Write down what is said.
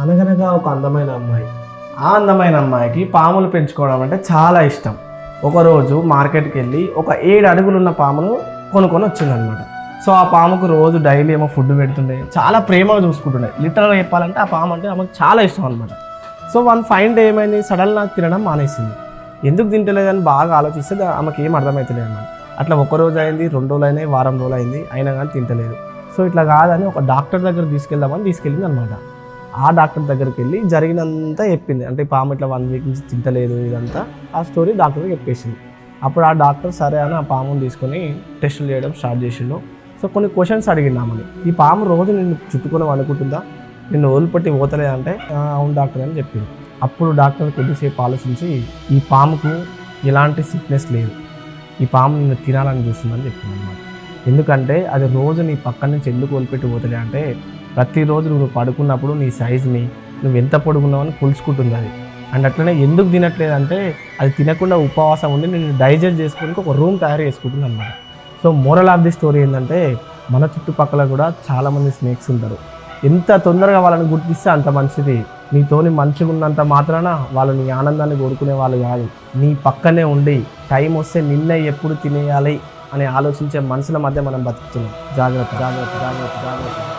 అనగనగా ఒక అందమైన అమ్మాయి. ఆ అందమైన అమ్మాయికి పాములు పెంచుకోవడం అంటే చాలా ఇష్టం. ఒకరోజు మార్కెట్కి వెళ్ళి ఒక 7 అడుగులున్న పామును కొనుక్కొని వచ్చిందనమాట. సో ఆ పాముకు రోజు డైలీ ఏమో ఫుడ్ పెడుతుండే, చాలా ప్రేమగా చూసుకుంటుండే. లిటరల్గా చెప్పాలంటే ఆ పాము అంటే ఆమెకు చాలా ఇష్టం అనమాట. సో వన్ ఫైన్ డే ఏమైంది, సడన్ నాకు తినడం మానేసింది. ఎందుకు తింటలేదని బాగా ఆలోచిస్తే ఆమెకి ఏం అర్థమవుతలేదు అనమాట. అట్లా ఒక్కరోజు అయింది, 2 రోజులు అయినాయి, వారం రోజులు అయింది, అయినా కానీ తింటలేదు. సో ఇట్లా కాదని ఒక డాక్టర్ దగ్గర తీసుకెళ్దామని తీసుకెళ్ళింది అనమాట. ఆ డాక్టర్ దగ్గరికి వెళ్ళి జరిగినంతా చెప్పింది. అంటే పాము ఇట్లా 1 వీక్ నుంచి తింటలేదు, ఇదంతా ఆ స్టోరీ డాక్టర్కి చెప్పేసింది. అప్పుడు ఆ డాక్టర్ సరే అని ఆ పాముని తీసుకొని టెస్టులు చేయడం స్టార్ట్ చేసిండు. సో కొన్ని క్వశ్చన్స్ అడిగినామని, ఈ పాము రోజు నిన్ను చుట్టుకొని అనుకుంటుందా, నిన్ను వదిలిపెట్టి పోతలేదంటే అవును డాక్టర్ అని చెప్పింది. అప్పుడు డాక్టర్ కొద్దిసేపు ఆలోచించి ఈ పాముకు ఎలాంటి సిక్నెస్ లేదు, ఈ పాము నిన్ను తినాలని చూస్తుందని చెప్పింది అనమాట. ఎందుకంటే అది రోజు నీ పక్కన నుంచి ఎందుకు వదిలిపెట్టి పోతలే అంటే ప్రతిరోజు నువ్వు పడుకున్నప్పుడు నీ సైజుని నువ్వు ఎంత పొడుగున్నావని కొలుచుకుంటుంది అది. అండ్ అట్లనే ఎందుకు తినట్లేదంటే అది తినకుండా ఉపవాసం ఉండి నేను డైజెస్ట్ చేసుకోవడానికి ఒక రూమ్ తయారు చేసుకుంటుంది అనమాట. So moral of the story ఏంటంటే మన చుట్టుపక్కల కూడా చాలామంది స్నేక్స్ ఉంటారు. ఎంత తొందరగా వాళ్ళని గుర్తిస్తే అంత మంచిది. నీతోని మంచిగా ఉన్నంత మాత్రాన వాళ్ళు నీ ఆనందాన్ని కోరుకునే వాళ్ళు కాదు, నీ పక్కనే ఉండి టైం వస్తే నిన్నే ఎప్పుడు తినేయాలి అని ఆలోచించే మనుషుల మధ్య మనం బతుకుతున్నాం. జాగ్రత్త జాగ్రత్త జాగ్రత్త జాగ్రత్త.